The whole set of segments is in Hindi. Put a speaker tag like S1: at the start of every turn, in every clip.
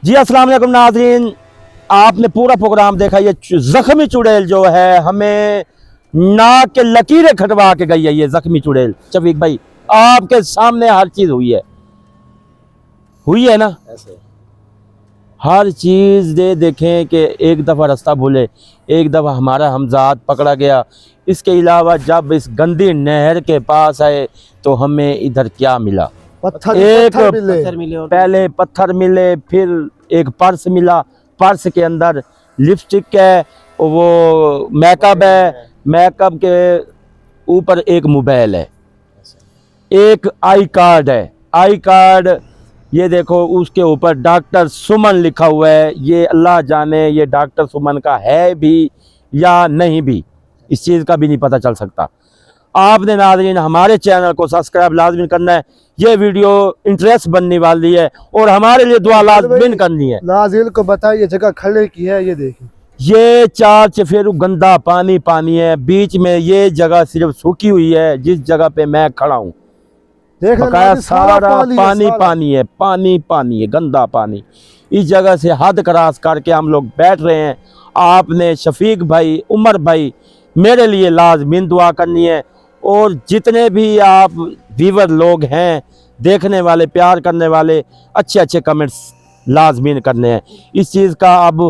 S1: जी अस्सलाम वालेकुम नाज़रीन, आपने पूरा प्रोग्राम देखा। ये जख्मी चुड़ैल जो है हमें नाक के लकीरें खटवा के गई है। ये जख्मी चुड़ैल शफीक भाई आपके सामने हर चीज हुई है ना ऐसे हर चीज दे देखें कि एक दफ़ा रास्ता भूले, एक दफ़ा हमारा हमजाद पकड़ा गया। इसके अलावा जब इस गंदी नहर के पास आए तो हमें इधर क्या मिला? पत्थर मिले पहले पत्थर मिले, फिर एक पर्स मिला। पर्स के अंदर लिपस्टिक है, वो मेकअप है, मेकअप के ऊपर एक मोबाइल है, एक आई कार्ड है। आई कार्ड ये देखो, उसके ऊपर डॉक्टर सुमन लिखा हुआ है। ये अल्लाह जाने ये डॉक्टर सुमन का है भी या नहीं भी, इस चीज़ का भी नहीं पता चल सकता। आपने नाज़रीन हमारे चैनल को सब्सक्राइब लाजमी करना है। ये वीडियो इंटरेस्ट बनने वाली है और हमारे लिए दुआ लाजमी करनी है।
S2: नाज़रीन को बताइए जगह खड़े की है, ये देखिए
S1: ये चार चफेरू गंदा पानी है। बीच में ये जगह सिर्फ सूखी हुई है, जिस जगह पे मैं खड़ा हूँ बकाया सारा पानी है, गंदा पानी। इस जगह से हद क्रॉस करके हम लोग बैठ रहे हैं। आपने शफीक भाई, उमर भाई, मेरे लिए लाजमीन दुआ करनी है। और जितने भी आप व्यूअर लोग हैं, देखने वाले, प्यार करने वाले, अच्छे अच्छे कमेंट्स लाजमीन करने हैं। इस चीज़ का अब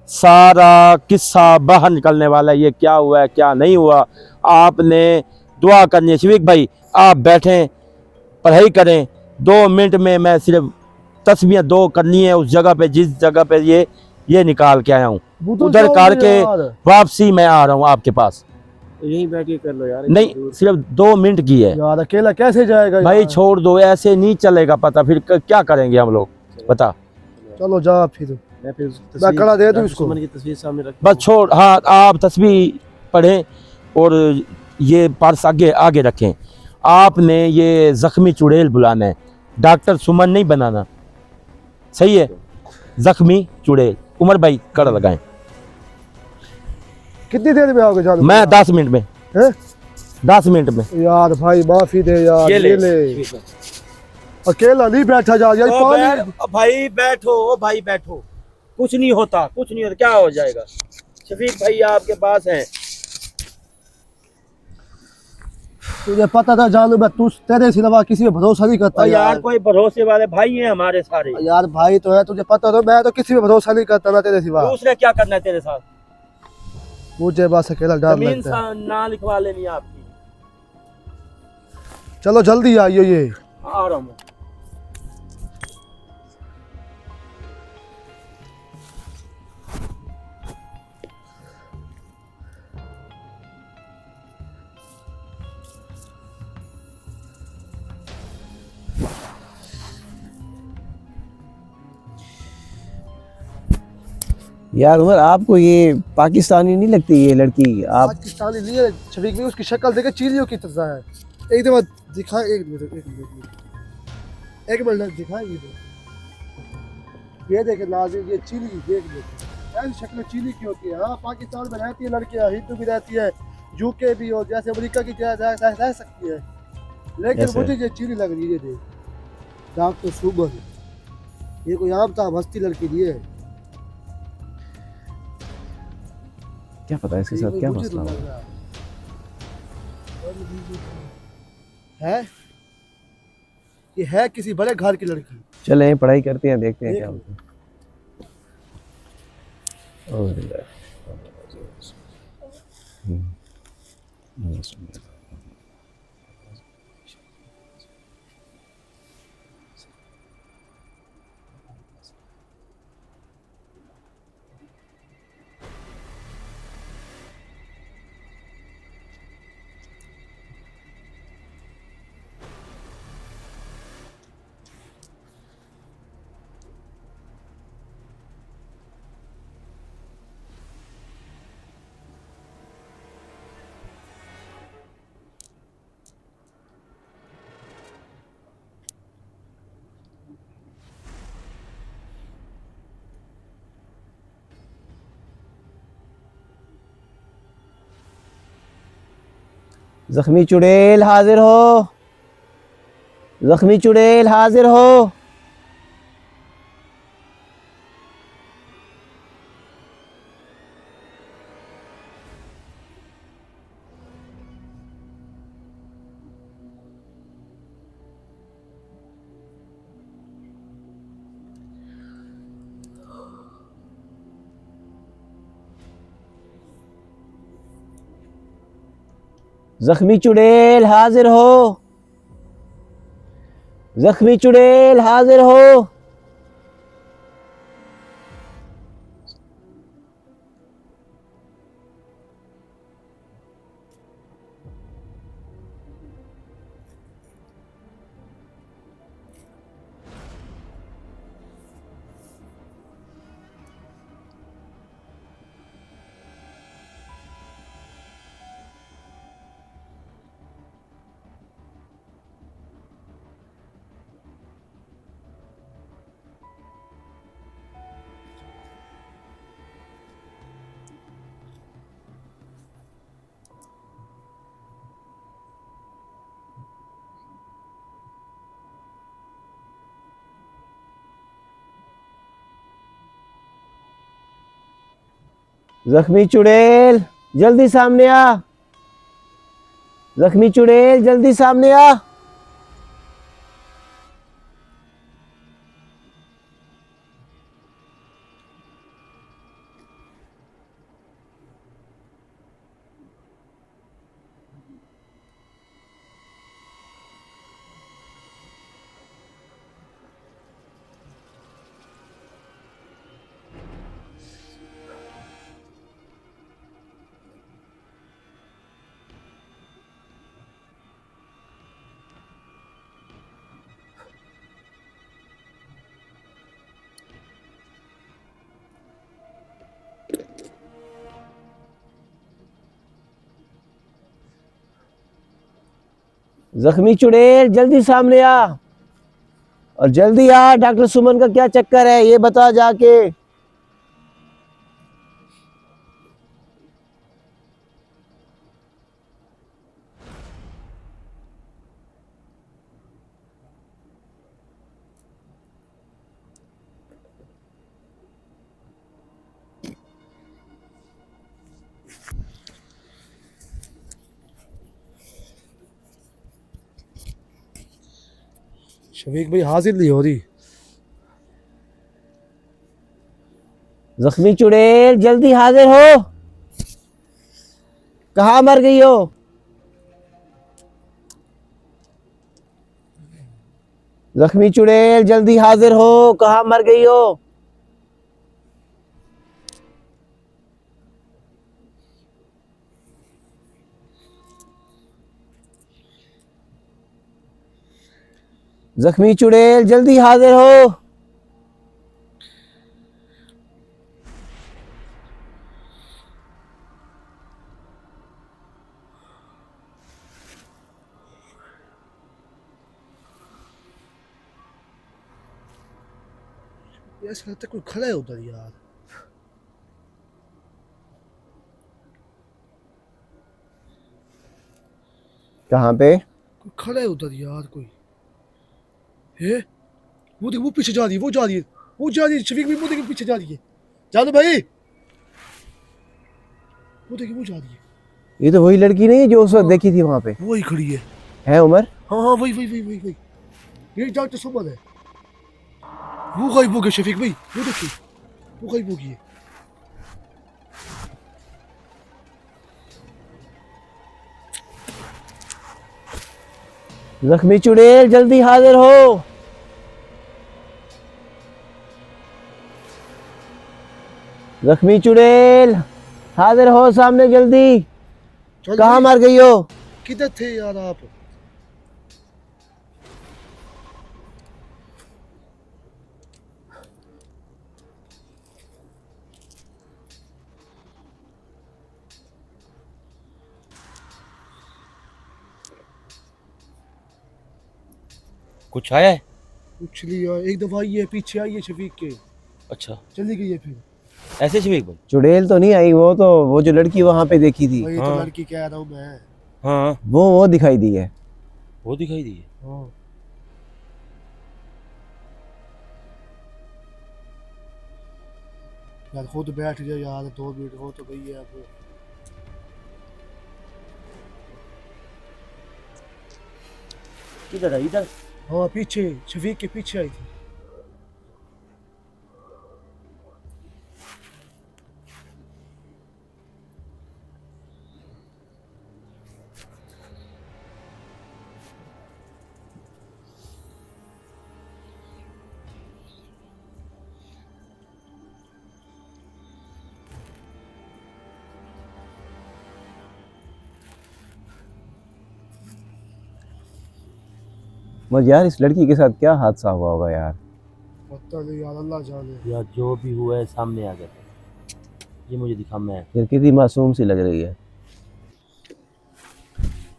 S1: सारा किस्सा बाहर निकलने वाला है। ये क्या हुआ है क्या नहीं हुआ, आपने दुआ करनी है। शफीक भाई आप बैठें, पढ़ाई करें। 2 मिनट में मैं सिर्फ तस्वीरें 2 करनी है उस जगह पे, जिस जगह पे ये निकाल के आया हूँ। उधर करके वापसी मैं आ रहा हूँ आपके पास।
S3: यहीं बैठ के कर लो यार।
S1: नहीं, सिर्फ 2 मिनट की है
S2: यार, अकेला कैसे जाएगा
S1: भाई? छोड़ दो, ऐसे नहीं चलेगा। पता फिर क्या करेंगे हम लोग, बता।
S2: चलो जा, फिर मैं कड़ा दे दूं इसको।
S3: की तस्वीर सामने रख,
S1: बस छोड़। हाँ, आप तस्वीर पढ़ें और ये पर्स आगे आगे रखें। आपने ये जख्मी चुड़ैल बुलाना है, डॉक्टर सुमन नहीं बनाना, सही है? जख्मी चुड़ैल। उमर भाई कड़ा लगाएं।
S2: कितनी देर में आओगे? जानो
S1: मैं 10 मिनट में
S2: है?
S1: 10 मिनट में।
S2: यार भाई माफी दे यार,
S1: ये ले।
S2: अकेला नहीं बैठा जा यार। पानी
S1: भाई बैठो, भाई बैठो, कुछ नहीं होता, कुछ नहीं होता, क्या हो जाएगा? शफीक भाई आपके पास हैं।
S2: तुझे पता था जानू, मैं तू तेरे सिवा किसी पे भरोसा नहीं करता
S1: यार। कोई भरोसे वाले भाई हैं हमारे सारे।
S2: यार भाई तो है, तुझे पता तो, मैं तो किसी पे भरोसा नहीं करता ना तेरे सिवा।
S1: दूसरे क्या करना है तेरे साथ?
S2: मुझे बस अकेला डर लगता है।
S1: ना लिखवा लेनी आपकी।
S2: चलो जल्दी आइयो। ये
S1: आ रहा हूँ।
S3: यार उमर, आपको ये पाकिस्तानी नहीं लगती ये लड़की? आप
S2: पाकिस्तानी नहीं है शफीक भी, उसकी शक्ल देखे चीलियों की तरह है। एक दफा दिखा, एक मिनट दिखा। ये देखे नाज़रीन, ये चीली देख लो, ऐसी शक्ल चीली की होती है। हाँ, पाकिस्तान में रहती है लड़कियां, हिंदू भी रहती है, यूके भी, और जैसे अमेरिका की रह सकती है, लेकिन मुझे ये चीली लग रही है। देख डॉक्टर सुमन, ये कोई आम था हस्ती लड़की नहीं है।
S3: क्या पता इसके साथ क्या मसला
S2: है? ये है किसी बड़े घर की लड़की।
S3: चले पढ़ाई करते हैं, देखते हैं क्या होता है। जख्मी चुड़ैल हाजिर हो, जख्मी चुड़ैल हाजिर हो। जख्मी चुड़ैल हाजिर हो, जख्मी चुड़ैल हाजिर हो। जख्मी चुड़ैल जल्दी सामने आ, जख्मी चुड़ैल जल्दी सामने आ। जख्मी चुड़ैल जल्दी सामने आ, और जल्दी आ। डॉक्टर सुमन का क्या चक्कर है ये बता जाके।
S2: शफीक भाई हाजिर नहीं हो रही।
S3: जख्मी चुड़ैल जल्दी हाजिर हो, कहाँ मर गई हो? जख्मी चुड़ैल जल्दी हाजिर हो, कहाँ मर गई हो? जख्मी चुड़ैल जल्दी हाजिर हो।
S2: ऐसा लगता है कोई खड़ा है उधर यार।
S3: कहाँ पे?
S2: कोई खड़ा है उधर यार कोई। है वो देख, वो पीछे जा रही है, वो जा रही है, वो जा रही है। शफीक भाई वो देखिए पीछे जा रही है। जानो भाई वो देखिए वो जा रही है।
S3: ये तो वही लड़की नहीं है जो उस वक्त
S2: हाँ,
S3: देखी थी वहां पे?
S2: वही खड़ी है
S3: उमर?
S2: हाँ हाँ वही वही वही वही वही। ये डॉक्टर सुमन है। वो गायब हो गया शफीक भाई, वो देखिए वो गायब हो गई है।
S3: जख्मी चुड़ैल जल्दी हाजिर हो, जख्मी चुड़ैल हाजिर हो सामने जल्दी।
S2: चल
S3: कहाँ
S2: भाई,
S3: मर गई हो?
S2: किधर थे यार आप?
S1: कुछ आया है?
S2: कुछ लिया, एक दफा आई है, पीछे आई है शफीक के,
S1: अच्छा,
S2: चली गई है फिर।
S1: ऐसे शफीक भाई?
S3: चुड़ैल तो नहीं आई, वो तो वो जो लड़की वहां पे देखी थी
S2: वही तो
S1: हाँ।
S2: लड़की कह रहा हूँ मैं।
S1: हाँ,
S3: वो दिखाई दी है।
S1: वो दिखाई दी है।
S2: हाँ यार खुद बैठ जा यार, 2 मिनट हो तो गई है अब।
S1: किधर है? इधर?
S2: हाँ पीछे, शफीक के पीछे आई थी।
S3: मगर यार इस लड़की के साथ क्या हादसा हुआ होगा यार।
S2: पता नहीं यार, अल्लाह जाने।
S1: या जो भी हुआ है सामने आ गया। ये मुझे दिखा मैं,
S3: यार कितनी मासूम सी लग रही है।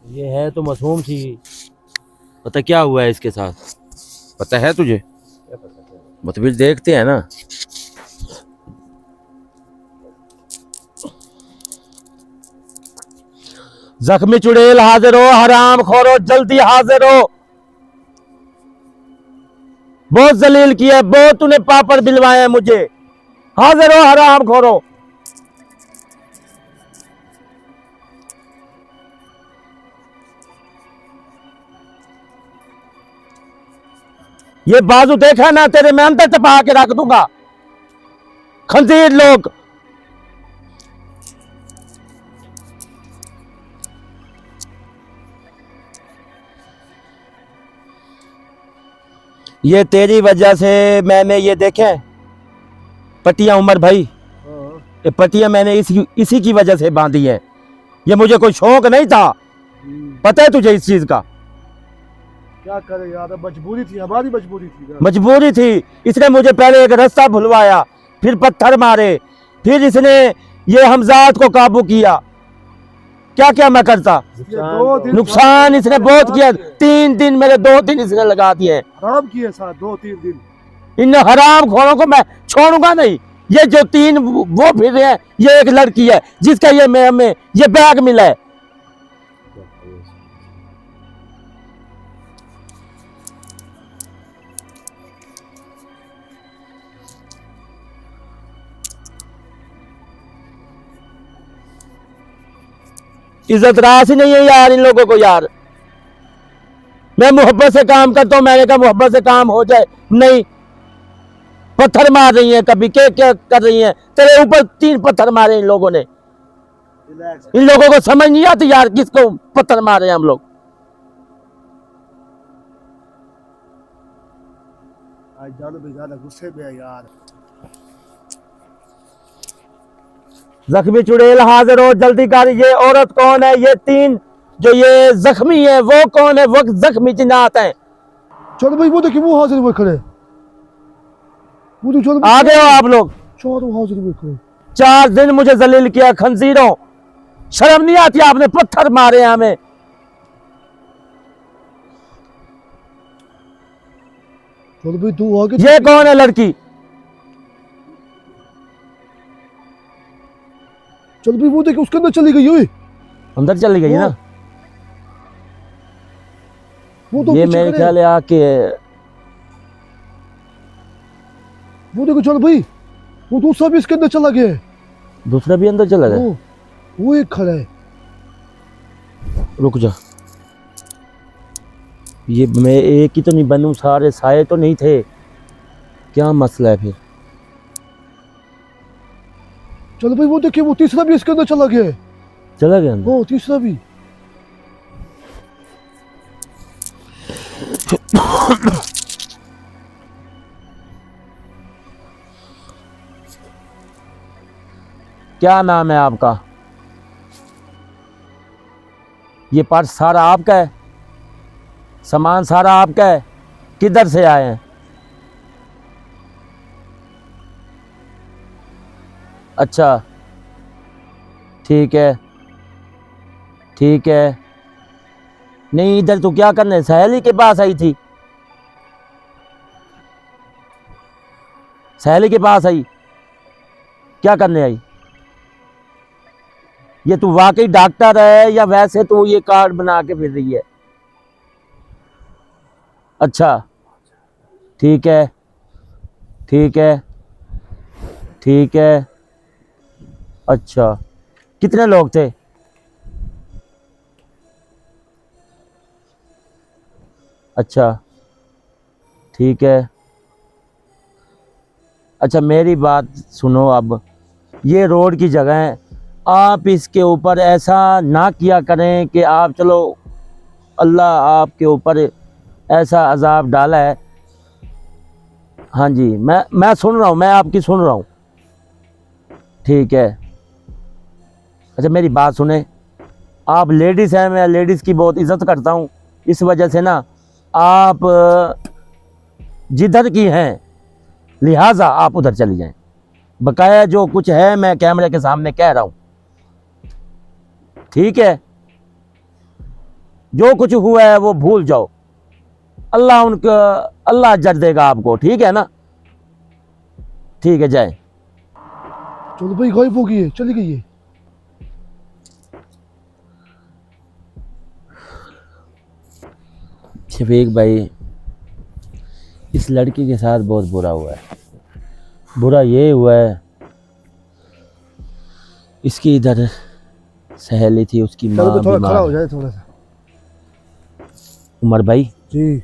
S1: ये है तो मासूम सी। पता क्या हुआ है इसके साथ? पता है तुझे? मतलब देखते हैं ना। जख्मी चुड़ैल हाजिर हो, हराम खोरो जल्दी हाजिर हो। बहुत जलील किया, बहुत तूने पापड़ बिलवाए हैं मुझे। हाजिर हो हराम खोरो। ये बाजू देखा ना तेरे, मैं अंदर टपा के रख दूंगा। खंजीर लोग। ये तेरी वजह से मैंने ये देखे पट्टियां, उमर भाई,
S2: हाँ
S1: ये पट्टियां मैंने इसी की वजह से बांधी है। ये मुझे कोई शौक नहीं था, पता है तुझे इस चीज का?
S2: क्या करे यार, अब मजबूरी थी, हमारी मजबूरी थी ना।
S1: मजबूरी थी। इसने मुझे पहले एक रास्ता भुलवाया, फिर पत्थर मारे, फिर इसने ये हमजाद को काबू किया। क्या क्या मैं करता।
S2: ये 2 दिन
S1: नुकसान इसने बहुत किया। 3 दिन मेरे 2 दिन इसने लगा दिए।
S2: आराम किए साथ 2-3 दिन।
S1: इन हराम खोरों को मैं छोड़ूंगा नहीं। ये जो 3 वो फिर रहे हैं, ये एक लड़की है जिसका ये मैं हमें ये बैग मिला है। इज्जत रास ही नहीं है यार इन लोगों को यार। मैं मोहब्बत से काम करता हूं, मैंने कहा मोहब्बत से काम हो जाए, नहीं पत्थर मार रही हैं, कभी क्या कर रही हैं। तेरे ऊपर 3 पत्थर मारे इन लोगों ने।
S2: रिलैक्स।
S1: इन लोगों को समझ नहीं आती यार किसको पत्थर मारे हम लोग।
S2: आज जानो भी ज्यादा गुस्से में है यार।
S1: जख्मी चुड़ैल हाजिर हो जल्दी कर। ये औरत कौन है? ये 3 जो ये जख्मी है वो कौन है? वो जख्मी जिन्नात हैं।
S2: चलो भाई, वो देखिए वो हाजिर हुए खड़े। वो तो चलो
S1: आ गए हो आप लोग।
S2: चारों हाजिर हुए खड़े।
S1: 4 दिन मुझे जलील किया खंजीरों। शर्म नहीं आती? आपने पत्थर मारे हैं हमें।
S2: चलो भाई तू आगे।
S1: ये कौन है लड़की?
S2: चलो भाई, वो देखिए उसके अंदर चली गई। ओए
S1: अंदर चली गई ना।
S2: वो तो
S1: ये
S2: पीछे
S1: मेरे
S2: खड़े।
S1: ख्याल है आके
S2: वो देखो चलो भाई, वो दूसरा भी इसके अंदर चला गया है।
S1: दूसरा भी अंदर चला गया।
S2: वो एक खड़ा है।
S1: रुक जा, ये मैं एक ही तो नहीं बनूं, सारे साए तो नहीं थे। क्या मसला है फिर?
S2: चलो भाई, वो देखिए वो तीसरा भी इसके अंदर चला गया है।
S1: चला गया अंदर।
S2: वो तीसरा भी।
S1: क्या नाम है आपका? ये पर्स सारा आपका है? सामान सारा आपका है? किधर से आए हैं? अच्छा ठीक है, ठीक है। नहीं इधर तो क्या करने, सहेली के पास आई थी? सहेली के पास आई, क्या करने आई? ये तू वाकई डॉक्टर है या वैसे तू ये कार्ड बना के फिर रही है? अच्छा ठीक है, ठीक है, ठीक है। अच्छा कितने लोग थे? अच्छा ठीक है। अच्छा मेरी बात सुनो, अब ये रोड की जगह है, आप इसके ऊपर ऐसा ना किया करें कि आप चलो अल्लाह आपके ऊपर ऐसा अजाब डाला है। हाँ जी, मैं सुन रहा हूँ, मैं आपकी सुन रहा हूँ। ठीक है। अच्छा मेरी बात सुने, आप लेडीज़ हैं, मैं लेडीज़ की बहुत इज़्ज़त करता हूँ, इस वजह से ना आप जिधर की हैं लिहाजा आप उधर चली जाएं। बकाया जो कुछ है मैं कैमरे के सामने कह रहा हूँ, ठीक है? जो कुछ हुआ है वो भूल जाओ, अल्लाह अजर देगा आपको, ठीक है ना? ठीक है, जाए।
S2: चलो भाई, गायब हो गई है, चली गई है।
S1: शफीक भाई, इस लड़की के साथ बहुत बुरा हुआ है। बुरा ये हुआ है, इसकी इधर सहेली थी, उसकी
S2: चलो
S1: माँ
S2: तो थोड़ा खड़ा
S1: बीमार
S2: हो
S1: है।
S2: जाए थोड़ा सा।
S1: उमर भाई,
S2: जी।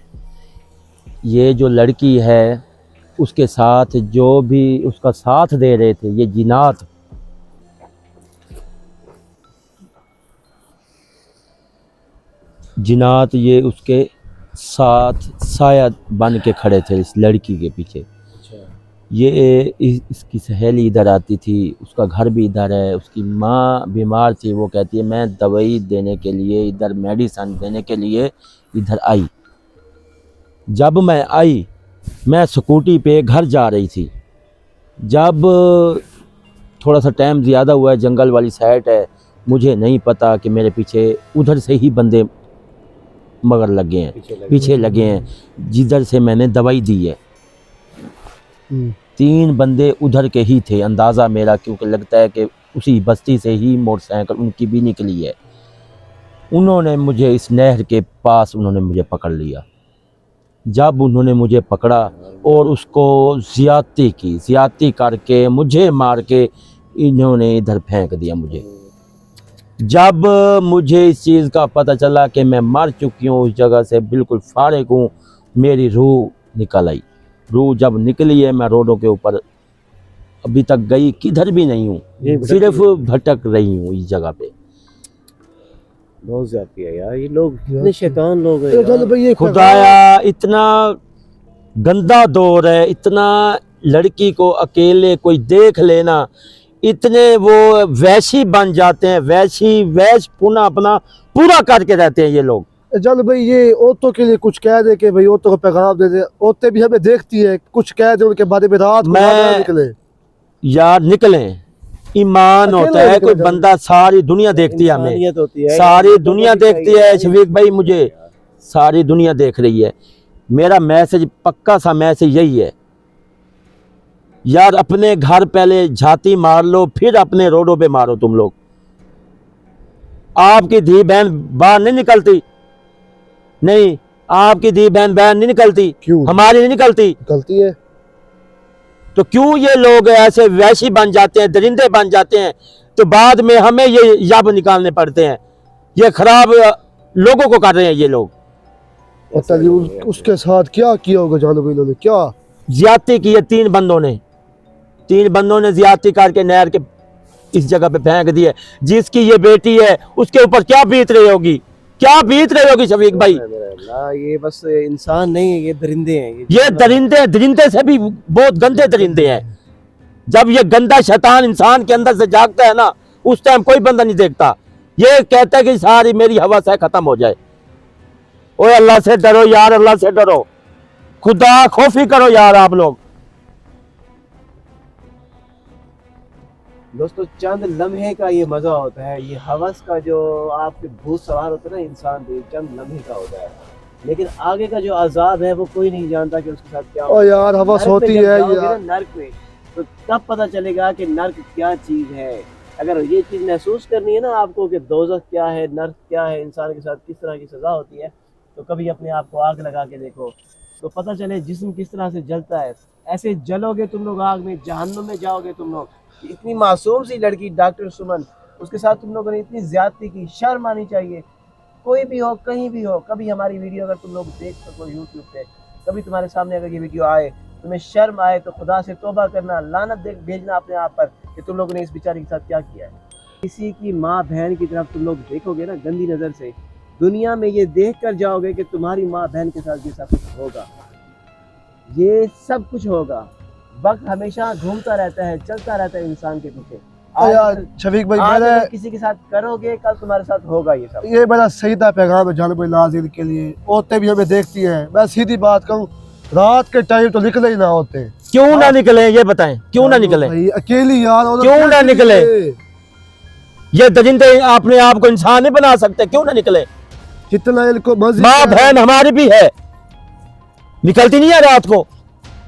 S1: ये जो लड़की है उसके साथ जो भी उसका साथ दे रहे थे ये जिनात, जिनात ये उसके साथ साया बन के खड़े थे इस लड़की के पीछे। ये इसकी सहेली इधर आती थी, उसका घर भी इधर है, उसकी माँ बीमार थी, वो कहती है मैं दवाई देने के लिए इधर, मेडिसिन देने के लिए इधर आई। जब मैं आई, मैं स्कूटी पे घर जा रही थी, जब थोड़ा सा टाइम ज़्यादा हुआ है, जंगल वाली साइड है, मुझे नहीं पता कि मेरे पीछे उधर से ही बंदे मगर लगे हैं, पीछे लगे हैं जिधर से मैंने दवाई दी है। 3 बंदे उधर के ही थे, अंदाज़ा मेरा, क्योंकि लगता है कि उसी बस्ती से ही मोटरसाइकिल उनकी भी निकली है। उन्होंने मुझे इस नहर के पास उन्होंने मुझे पकड़ लिया। जब उन्होंने मुझे पकड़ा और उसको ज़्यादती करके मुझे मार के इन्होंने इधर फेंक दिया मुझे। जब मुझे इस चीज़ का पता चला कि मैं मर चुकी हूँ, उस जगह से बिल्कुल फारिग हूँ, मेरी रूह निकल आई। रूह जब निकली है, मैं रोडों के ऊपर अभी तक गई किधर भी नहीं हूँ, सिर्फ भटक रही हूँ इस जगह पे।
S3: बहुत ज्यादती है यार, ये लोग इतने शैतान लोग हैं
S2: चलो
S3: यार।
S2: भाई, ये
S1: खुदाया, इतना गंदा दौर है, इतना लड़की को अकेले कोई देख लेना, इतने वो वैशी बन जाते हैं, वैश पुनः अपना पूरा करके रहते हैं ये लोग।
S2: चल भाई, ये औरतों के लिए कुछ कह दे कि भाई औरतों को पैगाम दे दे। औरतें भी हमें देखती है, कुछ कह दे उनके बारे में। रात को
S1: मैं
S2: निकले
S1: यार, निकलें, ईमान होता
S2: अकेले
S1: है, कोई
S2: निकले
S1: बंदा, सारी दुनिया देखती है हमें,
S3: इंसानियत होती है,
S1: सारी
S3: इंसानियत
S1: दुनिया
S3: होनी
S1: देखती
S3: चाहिए
S1: है
S3: यार।
S1: शफीक भाई, मुझे सारी दुनिया देख रही है। मेरा मैसेज, पक्का सा मैसेज यही है यार, अपने घर पहले झाती मार लो, फिर अपने रोडों पे मारो तुम लोग। आपकी धी बहन बाहर नहीं निकलती, नहीं, आपकी धी बहन बाहर नहीं निकलती,
S2: क्यों
S1: हमारी नहीं निकलती,
S2: गलती है?
S1: तो क्यों ये लोग ऐसे वैशी बन जाते हैं, दरिंदे बन जाते हैं, तो बाद में हमें ये याब निकालने पड़ते हैं। ये खराब लोगों को कर रहे हैं ये लोग।
S2: पता नहीं उसके साथ क्या किया होगा जानो भाई, इन्होंने क्या
S1: ज्यादती की है। 3 बंदों ने ज्यादती करके नहर के इस जगह पे फेंक दी है। जिसकी ये बेटी है उसके ऊपर क्या बीत रही होगी, क्या बीत रही होगी शफीक भाई?
S3: अल्लाह, ये बस इंसान नहीं है, ये दरिंदे हैं।
S1: ये दरिंदे से भी बहुत गंदे दरिंदे हैं। जब ये गंदा शैतान इंसान के अंदर से जागता है ना, उस टाइम कोई बंदा नहीं देखता, ये कहता है कि सारी मेरी हवा से खत्म हो जाए। ओए अल्लाह से डरो यार, अल्लाह से डरो, खुदा खौफी करो यार आप लोग।
S3: दोस्तों, चंद लम्हे का ये मजा होता है, ये हवस का जो आपके भूत सवार होता है ना इंसान पे, चंद लम्हे का होता है, लेकिन आगे का जो अजाब है वो कोई नहीं जानता कि उसके साथ क्या
S2: ओ यार, हवस
S3: नर्क में
S2: होती
S3: जब
S2: है
S3: जाओगे
S2: यार।
S3: ना नर्क में, तो तब पता चलेगा कि नर्क क्या चीज है। अगर ये चीज महसूस करनी है ना आपको कि दोज़ख क्या है, नर्क क्या है, इंसान के साथ किस तरह की सजा होती है, तो कभी अपने आप को आग लगा के देखो, तो पता चले जिस्म किस तरह से जलता है। ऐसे जलोगे तुम लोग आग में, जहन्नुम में जाओगे तुम लोग। इतनी मासूम सी लड़की डॉक्टर सुमन, उसके साथ तुम लोगों ने इतनी ज्यादती की, शर्म आनी चाहिए। कोई भी हो, कहीं भी हो, कभी हमारी वीडियो अगर तुम लोग देख सको यूट्यूब पे, कभी तुम्हारे सामने अगर ये वीडियो आए, तुम्हें शर्म आए, तो खुदा से तौबा करना, लानत भेजना अपने आप पर कि तुम लोगों ने इस बेचारी के साथ क्या किया है। किसी की माँ बहन की तरफ तुम लोग देखोगे ना गंदी नज़र से, दुनिया में ये देख कर जाओगे कि तुम्हारी माँ बहन के साथ जैसा कुछ होगा, ये सब कुछ होगा। वक्त हमेशा घूमता रहता है, चलता रहता है इंसान के पीछे।
S2: यार शफीक भाई,
S3: आज
S2: मैंने
S3: अगर किसी के साथ करोगे कल तुम्हारे साथ होगा ये सब।
S2: ये मेरा सीधा पैगाम है जानब नाज़रीन के लिए। औरतें भी हमें देखती हैं, मैं सीधी बात कहूँ, रात के टाइम तो निकले ही ना होते।
S1: क्यों ना निकले ये बताएं, क्यों ना निकले,
S2: भाई अकेली यार, औरत
S1: क्यों ना
S2: कैसे
S1: निकले? ये दरिंदे अपने आप को इंसान नहीं बना सकते, क्यों ना निकले?
S2: जितना इनको मर्जी
S1: माँ
S2: है।
S1: बहन हमारी भी है, निकलती नहीं है रात को,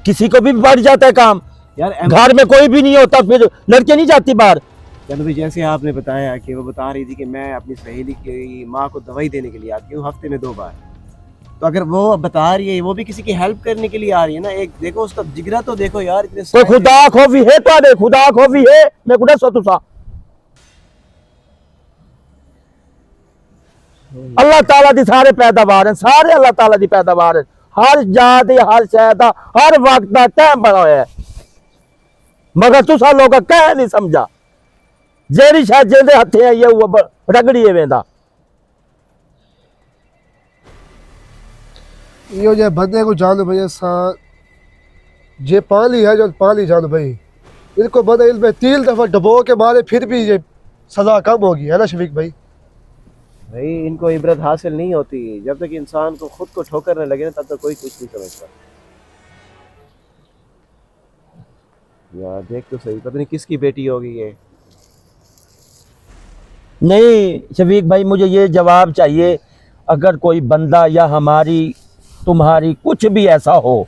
S1: किसी को भी बढ़ जाता है काम,
S3: यार
S1: घर में कोई भी नहीं होता, फिर लड़के नहीं जाती बाहर।
S3: चलो भाई, जैसे आपने बताया कि वो बता रही थी कि मैं अपनी सहेली की माँ को दवाई देने के लिए आती हूँ हफ्ते में 2 बार, तो अगर वो बता रही है वो भी किसी की हेल्प करने के लिए आ रही है ना, एक देखो उसका जिगरा तो देखो यार, इतने
S1: कोई
S3: सारे-
S1: खुदा खौफी है तो खुदा खौफी है, मैं कुछ सो तुसा अल्लाह ताला दी सारे पैदावार हैं, सारे अल्लाह ताला दी पैदावार है, हर जात हर शय दा हर वक्त दा टाइम बना होया है, मगर तुसा लोग कह नहीं समझा, जेरी शायद जेंदे हथे है ये वो रगड़ी वेंदा।
S2: यो जे बंदे को जान भाई सा जे पाली है, जो पाली जान भाई, इनको बंदे इल्म 3 दफा डबो के मारे फिर भी ये सजा कम होगी, है ना शफीक भाई?
S3: भाई इनको इबरत हासिल नहीं होती जब तक इंसान को खुद को ठोकर न लगे ना, तब तक कोई कुछ नहीं समझता। यार देख तो सही, पता नहीं किसकी बेटी होगी ये।
S1: नहीं शफीक भाई, मुझे ये जवाब चाहिए, अगर कोई बंदा या हमारी तुम्हारी कुछ भी ऐसा हो,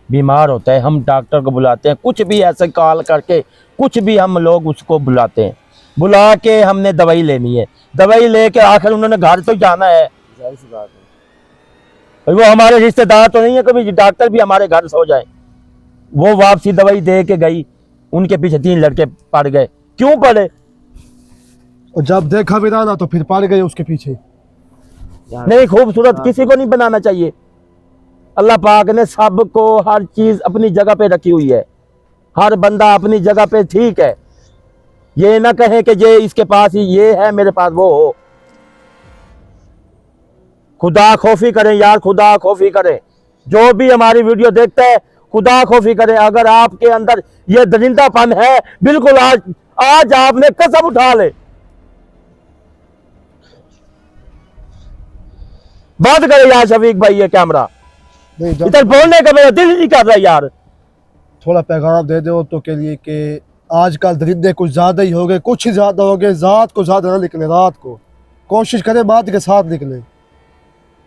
S1: बीमार होता है, हम डॉक्टर को बुलाते हैं, कुछ भी ऐसे कॉल करके कुछ भी हम लोग उसको बुलाते हैं, बुला के हमने दवाई लेनी है, दवाई लेके आखिर उन्होंने घर तो जाना है,
S3: जाहिर सी बात है।
S1: और वो हमारे रिश्तेदार तो नहीं है, कभी डॉक्टर भी हमारे घर सो जाए। वो वापसी दवाई दे के गई, उनके पीछे 3 लड़के पड़ गए, क्यों पड़े?
S2: और जब देखा भी ना तो फिर पड़ गए उसके पीछे।
S3: यार
S1: नहीं, खूबसूरत किसी को नहीं बनाना चाहिए, अल्लाह पाक ने सबको हर चीज अपनी जगह पे रखी हुई है, हर बंदा अपनी जगह पे ठीक है, ये ना कहे कि ये इसके पास ही ये है मेरे पास वो हो। खुदा खौफी करें यार, खुदा खौफी करें, जो भी हमारी वीडियो देखता है खुदा खौफी करें। अगर आपके अंदर ये दरिंदापन है, बिल्कुल आज आज आपने कसम उठा ले, बंद करे यार शफीक भाई ये कैमरा,
S2: नहीं, जब
S1: इधर बोलने का मेरा दिल नहीं कर रहा यार।
S2: थोड़ा पैगाम दे दो तो के लिए कि आजकल दरिंदे कुछ ज्यादा ही हो गए, कुछ ही ज्यादा हो गए, रात को ज्यादा ना निकले, रात को कोशिश करें बात के साथ निकले,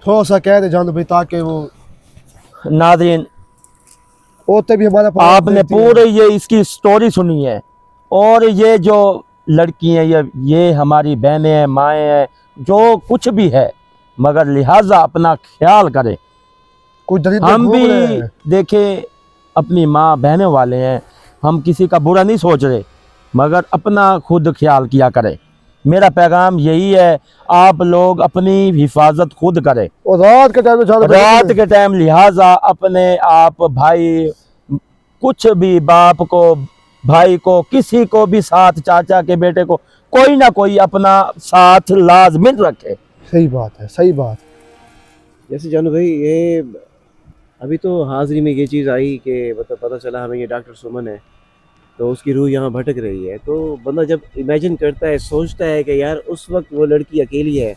S2: थोड़ा सा कह दे जानो भाई, ताकि वो
S1: नाज़रीन,
S2: होते भी हमारा पैगाम
S1: आपने
S2: देखती हैं।
S1: पूरे ये इसकी स्टोरी सुनी है, और ये जो लड़की हैं ये हमारी बहनें हैं, माएँ हैं, जो कुछ भी है, मगर लिहाजा अपना ख्याल करें।
S2: कुछ दरिंदे
S1: हम
S2: घूम रहे
S1: भी
S2: हैं।
S1: देखें, अपनी माँ बहनों वाले हैं, हम किसी का बुरा नहीं सोच रहे, मगर अपना खुद ख्याल किया करें। मेरा पैगाम यही है, आप लोग अपनी हिफाजत खुद करें,
S2: और रात के टाइम में जानो भाई,
S1: रात के टाइम लिहाजा अपने आप भाई, कुछ भी बाप को, भाई को, किसी को भी साथ, चाचा के बेटे को, कोई ना कोई अपना साथ लाजमिन रखे।
S2: सही बात है, सही बात।
S3: जैसे जानू भाई, ये अभी तो हाजिरी में ये चीज़ आई कि मतलब पता चला हमें ये डॉक्टर सुमन है, तो उसकी रूह यहाँ भटक रही है, तो बंदा जब इमेजिन करता है, सोचता है कि यार उस वक्त वो लड़की अकेली है,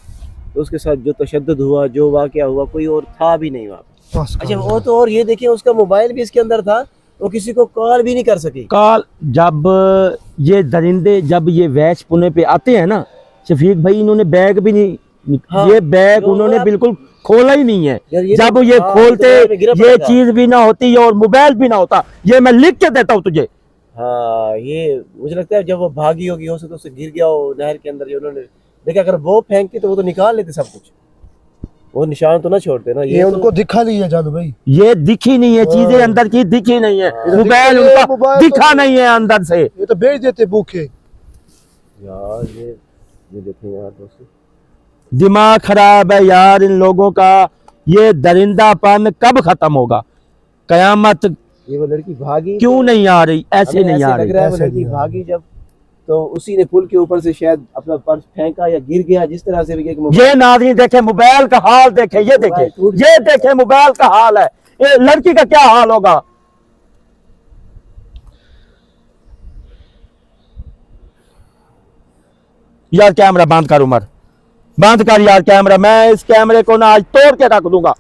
S3: तो उसके साथ जो तशद्दुद हुआ, जो वाक़या हुआ, कोई और था भी नहीं वहाँ पे।
S2: बस
S3: अच्छा वो तो, और ये देखिए उसका मोबाइल भी इसके अंदर था, वो किसी को कॉल भी नहीं कर सकी।
S1: काल जब ये दरिंदे जब ये वैश पुणे पे आते हैं ना शफीक भाई, इन्होंने बैग भी नहीं,
S3: हाँ,
S1: ये बैग
S3: जो
S1: उन्होंने
S3: आप-
S1: बिल्कुल खोला ही नहीं है।
S3: यार ये
S1: जब
S3: तो-
S1: ये
S3: हाँ,
S1: खोलते
S3: तो मैं गिरा
S1: ये
S3: पड़ा था।
S1: चीज भी ना होती और मोबाइल भी ना होता, ये मैं लिख के देता हूँ तुझे।
S3: हाँ, ये मुझे लगता है जब वो भागी होगी, हो सकता है उससे गिर गया हो नहर के अंदर, जो उन्होंने देखा, अगर वो फेंकती तो वो तो निकाल लेते सब कुछ, वो निशान तो ना छोड़ते ना।
S2: ये
S3: तो-
S2: उनको दिखा नहीं है जानो भाई।
S1: ये दिखी नहीं है, चीजें
S2: हाँ।
S1: अंदर की दिखी नहीं है,
S3: हाँ।
S1: मोबाइल
S2: ये
S1: उनका
S2: मोबाइल
S1: दिखा
S2: तो-
S1: नहीं है अंदर से।
S2: ये तो बेच देते भूखे।
S3: यार ये देखें यार दोस्तों,
S1: दिमाग खराब है यार इन लोगों का। ये दरिंदापन कब खत्म होगा? कयामत
S3: ये वो लड़की भागी
S1: क्यों
S3: तो
S1: नहीं आ रही? ऐसे
S3: हमें
S1: नहीं आ
S3: लग
S1: रही।
S3: रहा है वो
S2: ऐसे
S3: लड़की
S2: नहीं आ
S3: भागी जब, तो उसी ने पुल के ऊपर से शायद अपना पर्स फेंका या गिर गया, जिस तरह से भी एक मोबाइल-
S1: ये नाज़रीन देखे मोबाइल का हाल, देखे ये देखे,
S3: मोबाइल टूट
S1: ये देखे मोबाइल का हाल है, ये लड़की का क्या हाल होगा? यार कैमरा बंद कर उमर, बंद कर यार कैमरा, मैं इस कैमरे को ना आज तोड़ के रख दूंगा।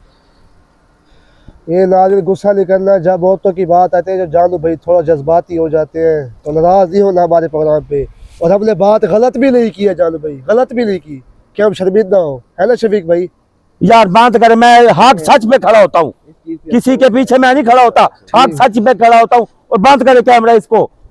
S2: ये नाज़िर गुस्सा नहीं करना, जब औरतों की बात आती है जो जानू भाई थोड़ा जज्बाती हो जाते हैं तो नाराज नहीं होना हमारे प्रोग्राम पे। और हमने बात गलत भी नहीं की है जानू भाई, गलत भी नहीं की कि हम शर्मिंदा हो, है ना शफीक भाई?
S1: यार बंद कर, मैं हक सच पे खड़ा होता हूँ,
S3: इस चीज पे
S1: किसी के पीछे मैं नहीं खड़ा होता, हक सच पे खड़ा होता हूँ। और बंद करे कैमरा इसको।